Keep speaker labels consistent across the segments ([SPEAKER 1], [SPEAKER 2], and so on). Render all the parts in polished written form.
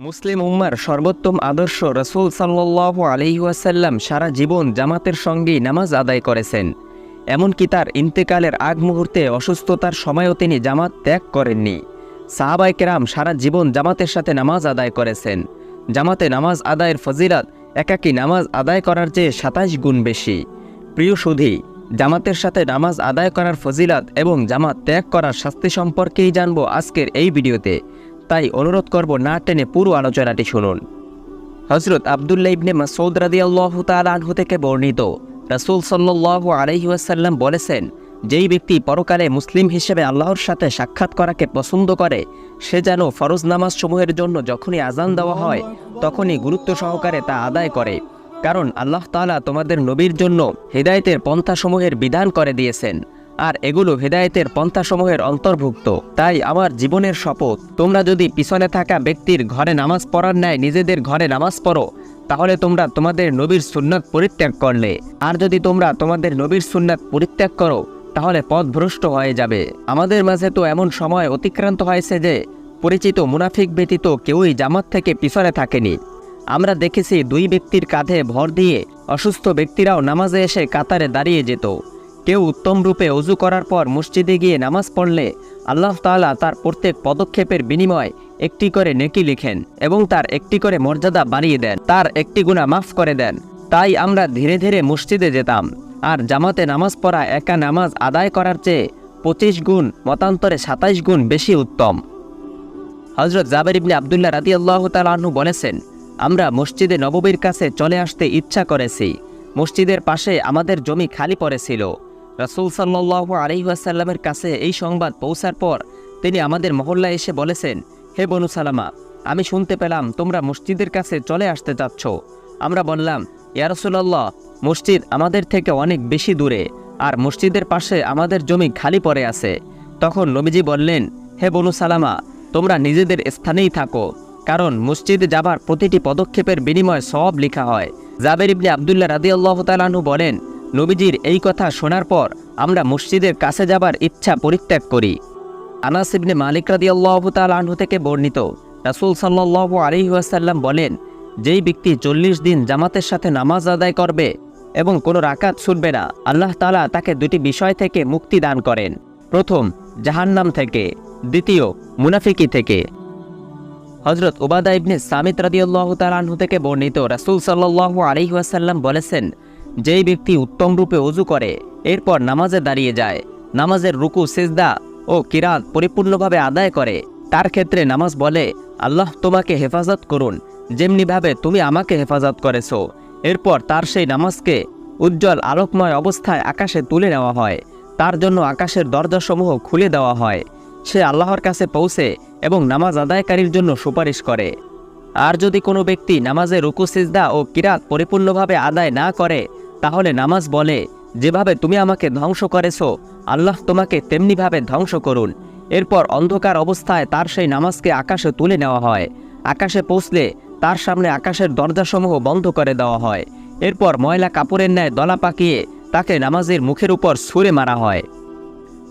[SPEAKER 1] মুসলিম উম্মার সর্বোত্তম আদর্শ রাসূল সাল্লাল্লাহু আলাইহি ওয়াসাল্লাম সারা জীবন জামাতের সঙ্গেই নামাজ আদায় করেছেন। এমনকি তার ইন্তেকালের আগ মুহূর্তে অসুস্থতার সময়ও তিনি জামাত ত্যাগ করেননি। সাহাবায়ে কেরাম সারা জীবন জামাতের সাথে নামাজ আদায় করেছেন। জামাতে নামাজ আদায়ের ফজিলত একাকী নামাজ আদায় করার চেয়ে ২৭ গুণ বেশি। প্রিয় সুধী, জামাতের সাথে নামাজ আদায় করার ফজিলত এবং জামাত ত্যাগ করার শাস্তি সম্পর্কেই জানব আজকের এই ভিডিওতে। তাই অনুরোধ করব না টেনে পুরো আলোচনাটি শুনুন। হযরত আব্দুল্লাহ ইবনে মাসউদ রাদিয়াল্লাহু তাআলা আনহু থেকে বর্ণিত, রাসূল সাল্লাল্লাহু আলাইহি ওয়াসাল্লাম বলেছেন, যেই ব্যক্তি পরকালে মুসলিম হিসেবে আল্লাহর সাথে সাক্ষাৎ করাকে পছন্দ করে, সে যেন ফরজ নামাজ সমূহের জন্য যখনই আজান দেওয়া হয় তখনই গুরুত্ব সহকারে তা আদায় করে। কারণ আল্লাহ তাআলা তোমাদের নবীর জন্য হিদায়াতের পন্থাসমূহের বিধান করে দিয়েছেন, আর এগুলো হিদায়াতের পন্থাসমূহের অন্তর্ভুক্ত। তাই আমার জীবনের শপথ, তোমরা যদি পিছনে থাকা ব্যক্তির ঘরে নামাজ পড়ার ন্যায় নিজেদের ঘরে নামাজ পড়ো, তাহলে তোমরা তোমাদের নবীর সুন্নাত পরিত্যাগ করলে। আর যদি তোমরা তোমাদের নবীর সুন্নাত পরিত্যাগ করো, তাহলে পথভ্রষ্ট হয়ে যাবে। আমাদের মাঝে তো এমন সময় অতিক্রান্ত হয়েছে যে পরিচিত মুনাফিক ব্যতীত কেউই জামাত থেকে পিছনে থাকেনি। আমরা দেখেছি দুই ব্যক্তির কাঁধে ভর দিয়ে অসুস্থ ব্যক্তিরাও নামাজে এসে কাতারে দাঁড়িয়ে যেত। কেউ উত্তম রূপে ওযু করার পর মসজিদে গিয়ে নামাজ পড়লে আল্লাহ তাআলা তার প্রত্যেক পদক্ষেপের বিনিময় একটি করে নেকি লিখেন এবং তার একটি করে মর্যাদা বাড়িয়ে দেন, তার একটি গুনাহ মাফ করে দেন। তাই আমরা ধীরে ধীরে মসজিদে যেতাম, আর জামাতে নামাজ পড়া একা নামাজ আদায় করার চেয়ে 25 গুণ, মতান্তরে 27 গুণ বেশি উত্তম। হযরত জাবের ইবনে আব্দুল্লাহ রাদিয়াল্লাহু তাআলা আনহু বলেছেন, আমরা মসজিদে নববীর কাছে চলে আসতে ইচ্ছা করেছি। মসজিদের পাশে আমাদের জমি খালি পড়েছিল। রাসূল সাল্লাল্লাহু আলাইহি ওয়াসাল্লামের কাছে এই সংবাদ পৌঁছার পর তিনি আমাদের মহল্লায় এসে বলেছেন, হে বনু সালামা, আমি শুনতে পেলাম তোমরা মসজিদের কাছে চলে আসতে চাচ্ছ। আমরা বললাম, ইয়া রাসূলুল্লাহ, মসজিদ আমাদের থেকে অনেক বেশি দূরে, আর মসজিদের পাশে আমাদের জমি খালি পড়ে আছে। তখন নবীজি বললেন, হে বনু সালামা, তোমরা নিজেদের স্থানেই থাকো, কারণ মসজিদে যাবার প্রতিটি পদক্ষেপের বিনিময় সওয়াব লেখা হয়। জাবের ইবনে আব্দুল্লাহ রাদিয়াল্লাহু তাআলা আনহু বলেন, নবীজির এই কথা শোনার পর আমরা মসজিদের কাছে যাবার ইচ্ছা পরিত্যাগ করি। আনাস ইবনে মালিক রাদিয়াল্লাহু তাআলা আনহু থেকে বর্ণিত, রাসূল সাল্লাল্লাহু আলাইহি ওয়াসাল্লাম বলেন, যেই ব্যক্তি 40 দিন জামাতের সাথে নামাজ আদায় করবে এবং কোনো রাকাত ছুটবে না, আল্লাহ তাআলা তাকে দুটি বিষয় থেকে মুক্তি দান করেন। প্রথম, জাহান্নাম থেকে; দ্বিতীয়, মুনাফিকি থেকে। হযরত উবাদা ইবনে সামিত রাদিয়াল্লাহু তাআলা আনহু থেকে বর্ণিত, রাসূল সাল্লাল্লাহু আলাইহি ওয়াসাল্লাম বলেছেন, যেই ব্যক্তি উত্তম রূপে ওযু করে এরপর নামাজে দাঁড়িয়ে যায়, নামাজের রুকু, সিজদা ও কিরাত পরিপূর্ণভাবে আদায় করে, তার ক্ষেত্রে নামাজ বলে, আল্লাহ তোমাকে হেফাজত করুন যেমনিভাবে তুমি আমাকে হেফাজত করেছো। এরপর তার সেই নামাজকে উজ্জ্বল আলোকময় অবস্থায় আকাশে তুলে নেওয়া হয়, তার জন্য আকাশের দরজাসমূহ খুলে দেওয়া হয়। সে আল্লাহর কাছে পৌঁছে এবং নামাজ আদায়কারীর জন্য সুপারিশ করে। আর যদি কোনো ব্যক্তি নামাজে রুকু, সিজদা ও কিরাত পরিপূর্ণভাবে আদায় না করে, তাহলে নামাজ বলে, যেভাবে তুমি আমাকে ধ্বংস করেছো, আল্লাহ তোমাকে তেমনিভাবে ধ্বংস করুন। এরপর অন্ধকার অবস্থায় তার সেই নামাজকে আকাশে তুলে নেওয়া হয়। আকাশে পৌঁছলে তার সামনে আকাশের দরজাসমূহ বন্ধ করে দেওয়া হয়। এরপর ময়লা কাপড়ের ন্যায় দলা পাকিয়ে তাকে নামাজের মুখের উপর ছুঁড়ে মারা হয়।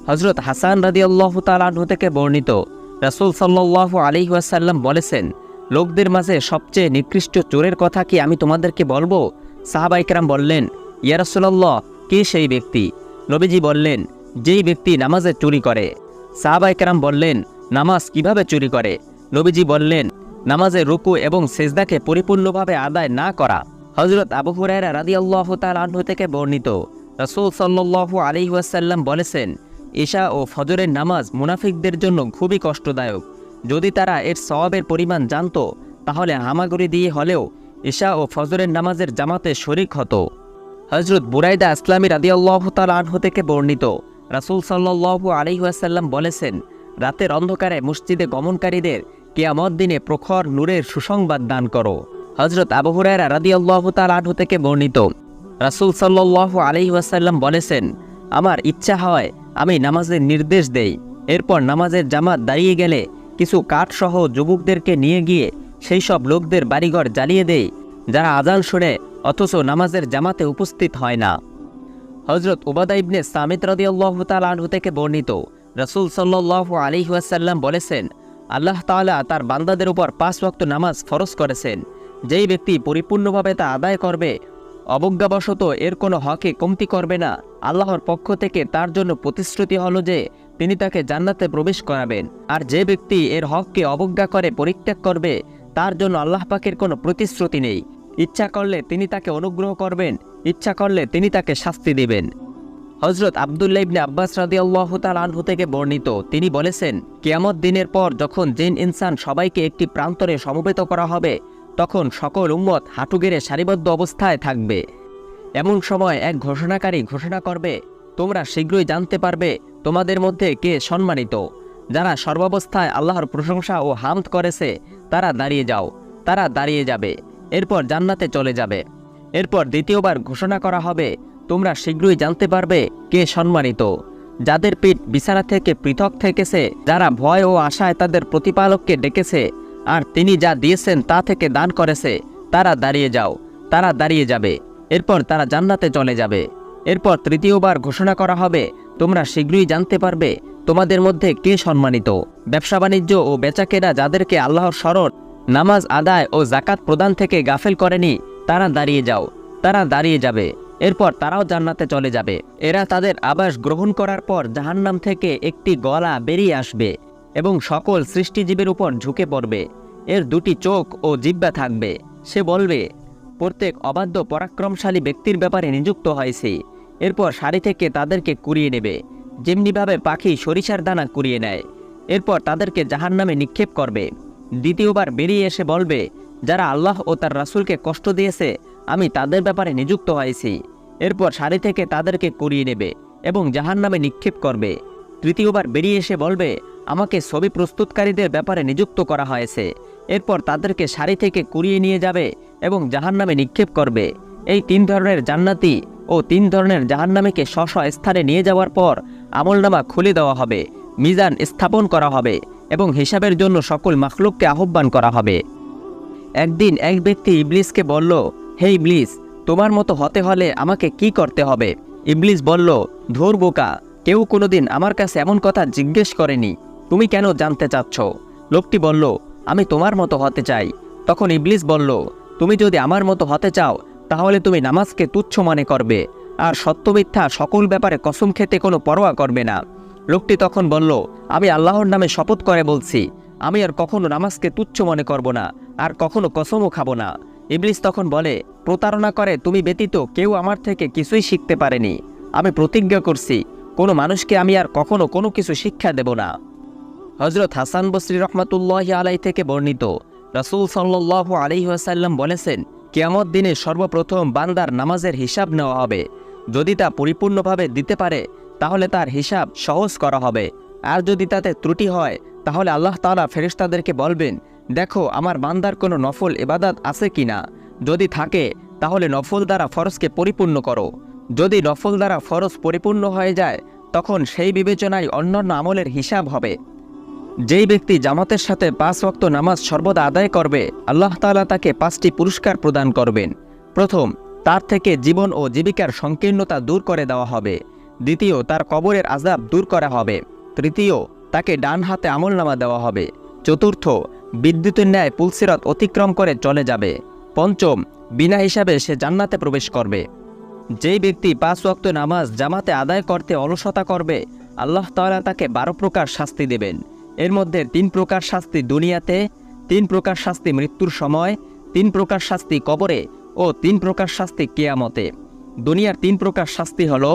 [SPEAKER 1] হযরত হাসান রাদিয়াল্লাহু তাআলা আনহু থেকে বর্ণিত, রাসূল সাল্লাল্লাহু আলাইহি ওয়াসাল্লাম বলেছেন, লোকদের মাঝে সবচেয়ে নিকৃষ্ট চোরের কথা কি আমি তোমাদেরকে বলবো? সাহাবায়ে কেরাম বললেন, ইয়া রাসূলুল্লাহ, কে সেই ব্যক্তি? নবীজি বললেন, যেই ব্যক্তি নামাজে চুরি করে। সাহাবায়ে কেরাম বললেন, নামাজ কিভাবে চুরি করে? নবীজি বললেন, নামাজের রুকু এবং সিজদাকে পরিপূর্ণভাবে আদায় না করা। হযরত আবু হুরায়রা রাদিয়াল্লাহু তাআলা আনহু থেকে বর্ণিত, রাসূল সাল্লাল্লাহু আলাইহি ওয়াসাল্লাম বলেছেন, ইশা ও ফজরের নামাজ মুনাফিকদের জন্য খুবই কষ্টদায়ক। যদি তারা এর সওয়াবের পরিমাণ জানতো, তাহলে হামাগুড়ি দিয়ে হলেও ইশা ও ফজরের নামাজের জামাতে শরীক হতো। হযরত বুরাইদা আসলামী রাদিয়াল্লাহু তাআলা আনহু থেকে বর্ণিত, রাসূল সাল্লাল্লাহু আলাইহি ওয়াসাল্লাম বলেছেন, রাতের অন্ধকারে মসজিদে গমনকারীদের কিয়ামত দিনে প্রখর নূরের সুসংবাদ দান করো। হযরত আবু হুরায়রা রাদিয়াল্লাহু তাআলা আনহু থেকে বর্ণিত, রাসূল সাল্লাল্লাহু আলাইহি ওয়াসাল্লাম বলেছেন, আমার ইচ্ছা হয় আমি নামাজের নির্দেশ দেই, এরপর নামাজের জামাত দাঁড়িয়ে গেলে কিছু কাঠসহ যুবকদেরকে নিয়ে গিয়ে সেই সব লোকদের বাড়িঘর জ্বালিয়ে দেই যারা আজান শুনে অথচ নামাজের জামাতে উপস্থিত হয় না। হযরত উবাদা ইবনে সামিত রাদিয়াল্লাহু তাআলা আনহু থেকে বর্ণিত, রাসূল সাল্লাল্লাহু আলাইহি ওয়াসাল্লাম বলেছেন, আল্লাহ তাআলা তার বান্দাদের উপর 5 ওয়াক্ত নামাজ ফরজ করেছেন। যেই ব্যক্তি পরিপূর্ণভাবে তা আদায় করবে, অবজ্ঞাবশত এর কোনো হকে কমতি করবে না, আল্লাহর পক্ষ থেকে তার জন্য প্রতিশ্রুতি হলো যে তিনি তাকে জান্নাতে প্রবেশ করাবেন। আর যে ব্যক্তি এর হককে অবজ্ঞা করে পরিত্যাগ করবে, তার জন্য আল্লাহ পাকের কোনো প্রতিশ্রুতি নেই। ইচ্ছা করলে তিনি তাকে অনুগ্রহ করবেন, ইচ্ছা করলে তিনি তাকে শাস্তি দিবেন। হযরত আব্দুল্লাহ ইবনে আব্বাস রাদিয়াল্লাহু তাআলা আনহু থেকে বর্ণিত, তিনি বলেছেন, কিয়ামত দিনের পর যখন জিন ইনসান সবাইকে একটি প্রান্তরে সমবেত করা হবে, তখন সকল উম্মত হাঁটু গেড়ে সারিবদ্ধ অবস্থায় থাকবে। এমন সময় এক ঘোষণাকারী ঘোষণা করবে, তোমরা শীঘ্রই জানতে পারবে তোমাদের মধ্যে কে সম্মানিত। যারা সর্বাবস্থায় আল্লাহর প্রশংসা ও হামদ করেছে তারা দাঁড়িয়ে যাও। তারা দাঁড়িয়ে যাবে, এরপর জান্নাতে চলে যাবে। এরপর দ্বিতীয়বার ঘোষণা করা হবে, তোমরা শীঘ্রই জানতে পারবে কে সম্মানিত। যাদের পিঠ বিছানা থেকে পৃথক থেকেছে, যারা ভয় ও আশায় তাদের প্রতিপালককে ডেকেছে, আর তিনি যা দিয়েছেন তা থেকে দান করেছে, তারা দাঁড়িয়ে যাও। তারা দাঁড়িয়ে যাবে, এরপর তারা জান্নাতে চলে যাবে। এরপর তৃতীয়বার ঘোষণা করা হবে, তোমরা শীঘ্রই জানতে পারবে তোমাদের মধ্যে কে সম্মানিত। ব্যবসা বাণিজ্য ও বেচাকেনা যাদেরকে আল্লাহর স্মরণ, নামাজ আদায় ও যাকাত প্রদান থেকে গাফেল করেনি, তারা দাঁড়িয়ে যাও। তারা দাঁড়িয়ে যাবে, এরপর তারাও জান্নাতে চলে যাবে। এরা তাদের আবাস গ্রহণ করার পর জাহান্নাম থেকে একটি গলা বেরিয়ে আসবে এবং সকল সৃষ্টিজীবের উপর ঝুঁকে পড়বে। এর দুটি চোখ ও জিহ্বা থাকবে। সে বলবে, প্রত্যেক অবাধ্য পরাক্রমশালী ব্যক্তির ব্যাপারে নিযুক্ত হয়েছে। এরপর সারি থেকে তাদেরকে কুড়িয়ে নেবে, যেমনিভাবে পাখি সরিষার দানা কুড়িয়ে নেয়। এরপর তাদেরকে জাহান্নামে নিক্ষেপ করবে। দ্বিতীয়বার বেরিয়ে এসে বলবে, যারা আল্লাহ ও তার রাসূলকে কষ্ট দিয়েছে, আমি তাদের ব্যাপারে নিযুক্ত হয়েছি। এরপর সারি থেকে তাদেরকে কুড়িয়ে নেবে এবং জাহান্নামে নিক্ষেপ করবে। তৃতীয়বার বেরিয়ে এসে বলবে, আমাকে ছবি প্রস্তুতকারীদের ব্যাপারে নিযুক্ত করা হয়েছে। এরপর তাদেরকে সারি থেকে কুড়িয়ে নিয়ে যাবে এবং জাহান্নামে নিক্ষেপ করবে। এই 3 ধরনের জান্নাতি ও 3 ধরনের জাহান্নামীকে স্ব স্থানে নিয়ে যাওয়ার পর আমলনামা খুলে দেওয়া হবে, মিজান স্থাপন করা হবে এবং হিসাবের জন্য সকল মাখলুককে আহ্বান করা হবে। একদিন এক ব্যক্তি ইবলিসকে বলল, হে ইবলিস, তোমার মতো হতে হলে আমাকে কি করতে হবে? ইবলিস বলল, ধুর বোকা, কেউ কোনোদিন আমার কাছে এমন কথা জিজ্ঞেস করেনি, তুমি কেন জানতে চাচ্ছ? লোকটি বলল, আমি তোমার মতো হতে চাই। তখন ইবলিস বলল, তুমি যদি আমার মতো হতে চাও তাহলে তুমি নামাজকে তুচ্ছ মনে করবে আর সত্য মিথ্যা সকল ব্যাপারে কসম খেতে কোনো পরোয়া করবে না। লোকটি তখন বলল, আমি আল্লাহর নামে শপথ করে বলছি, আমি আর কখনো নামাজকে তুচ্ছ মনে করব না, আর কখনো কসমও খাবো না। ইবলিস তখন বলে, প্রতারণা করে তুমি ব্যতীত কেউ আমার থেকে কিছুই শিখতে পারেনি। আমি প্রতিজ্ঞা করছি, কোনো মানুষকে আমি আর কখনো কোনো কিছু শিক্ষা দেব না। হযরত হাসান বসরি রহমাতুল্লাহি আলাইহি থেকে বর্ণিত, রাসূল সাল্লাল্লাহু আলাইহি ওয়াসাল্লাম বলেছেন, কিয়ামত দিনে সর্বপ্রথম বান্দার নামাজের হিসাব নেওয়া হবে। যদি তা পরিপূর্ণভাবে দিতে পারে তাহলে তার হিসাব সহজ করা হবে, আর যদি তাতে ত্রুটি হয় তাহলে আল্লাহ তাআলা ফেরেশতাদেরকে বলবেন, দেখো আমার বান্দার কোনো নফল ইবাদত আছে কিনা। যদি থাকে তাহলে নফল দ্বারা ফরজকে পরিপূর্ণ করো। যদি নফল দ্বারা ফরজ পরিপূর্ণ হয়ে যায় তখন সেই বিবেচনায় অন্যান্য আমলের হিসাব হবে। যেই ব্যক্তি জামাতের সাথে 5 ওয়াক্ত নামাজ সর্বদা আদায় করবে, আল্লাহ তাআলা তাকে 5টি পুরস্কার প্রদান করবেন। প্রথম, তার থেকে জীবন ও জীবিকার সংকীর্ণতা দূর করে দেওয়া হবে। দ্বিতীয়, তার কবরের আযাব দূর করা হবে। তৃতীয়, তাকে ডান হাতে আমলনামা দেওয়া হবে। চতুর্থ, বিদ্যুতের ন্যায় পুলসিরাত অতিক্রম করে চলে যাবে। পঞ্চম, বিনা হিসাবে সে জান্নাতে প্রবেশ করবে। যেই ব্যক্তি 5 ওয়াক্ত নামাজ জামাতে আদায় করতে অলসতা করবে, আল্লাহ তাআলা তাকে 12 প্রকার শাস্তি দেবেন। এর মধ্যে 3 প্রকার শাস্তি দুনিয়াতে, 3 প্রকার শাস্তি মৃত্যুর সময়, 3 প্রকার শাস্তি কবরে ও 3 প্রকার শাস্তি কিয়ামতে। দুনিয়ার 3 প্রকার শাস্তি হলো,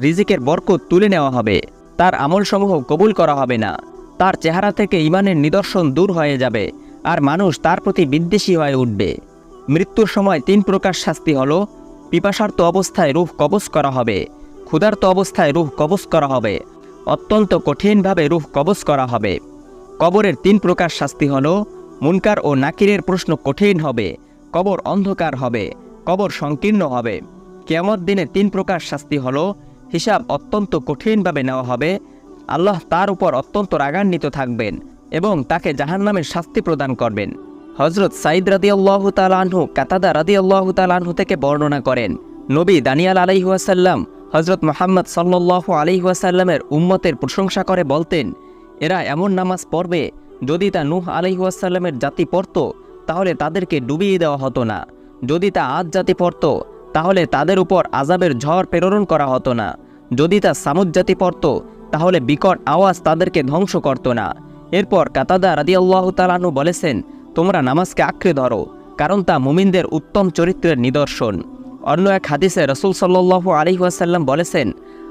[SPEAKER 1] রিজিকের বরকত তুলে নেওয়া হবে, তার আমলসমূহ কবুল করা হবে না, তার চেহারা থেকে ঈমানের নিদর্শন দূর হয়ে যাবে, আর মানুষ তার প্রতি বিদ্বেষী হয়ে উঠবে। মৃত্যুর সময় 3 প্রকার শাস্তি হলো, পিপাসার্ত অবস্থায় রূহ কবজ করা হবে, ক্ষুধার্ত অবস্থায় রূহ কবজ করা হবে, অত্যন্ত কঠিনভাবে রূহ কবজ করা হবে। কবরের 3 প্রকার শাস্তি হলো, মুনকার ও নাকিরের প্রশ্ন কঠিন হবে, কবর অন্ধকার হবে, কবর সংকীর্ণ হবে। কিয়ামত দিনে 3 প্রকার শাস্তি হলো, হিসাব অত্যন্ত কঠিনভাবে নেওয়া হবে, আল্লাহ তার উপর অত্যন্ত রাগান্বিত থাকবেন এবং তাকে জাহান্নামের শাস্তি প্রদান করবেন। হযরত সাঈদ রাদিয়াল্লাহু তাআলা আনহু কাতাদা রাদিয়াল্লাহু তাআলা আনহু থেকে বর্ণনা করেন, নবী দানিয়াল আলাইহি ওয়াসাল্লাম হযরত মুহাম্মদ সাল্লাল্লাহু আলাইহি ওয়াসাল্লামের উম্মতের প্রশংসা করে বলতেন, এরা এমন নামাজ পড়বে যদি তা নূহ আলাইহিসসালামের জাতি পড়ত তাহলে তাদেরকে ডুবিয়ে দেওয়া হতো না। যদি তা আদ জাতি পড়ত তাহলে তাদের উপর আযাবের ঝড় প্রেরণ করা হতো না। যদি তা সামুদ জাতি পড়ত তাহলে বিকট আওয়াজ তাদেরকে ধ্বংস করত না। এরপর কাতাদা রাদিয়াল্লাহু তাআলা আনহু বলেছেন, তোমরা নামাজকে আঁকড়ে ধরো, কারণ তা মুমিনদের উত্তম চরিত্রের নিদর্শন। অন্য এক হাদিসে রাসূল সাল্লাল্লাহু আলাইহি ওয়াসাল্লাম বলেছেন,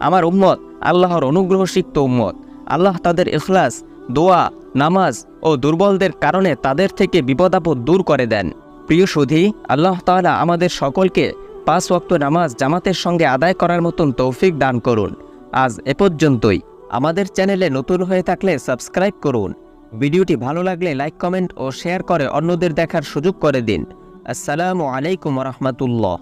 [SPEAKER 1] আমার উম্মত আল্লাহর অনুগ্রহসিক্ত উম্মত। আল্লাহ তাদের ইখলাস, দোয়া, নামাজ ও দুর্বলদের কারণে তাদের থেকে বিপদাপদ দূর করে দেন। প্রিয় সুধী, আল্লাহ তাআলা আমাদের সকলকে 5 ওয়াক্ত নামাজ জামাতের সঙ্গে আদায় করার মতন তৌফিক দান করুন। আজ এ পর্যন্তই। আমাদের চ্যানেলে নতুন হয়ে থাকলে সাবস্ক্রাইব করুন। ভিডিওটি ভালো লাগলে লাইক, কমেন্ট ও শেয়ার করে অন্যদের দেখার সুযোগ করে দিন। আসসালামু আলাইকুম ওয়া রাহমাতুল্লাহ।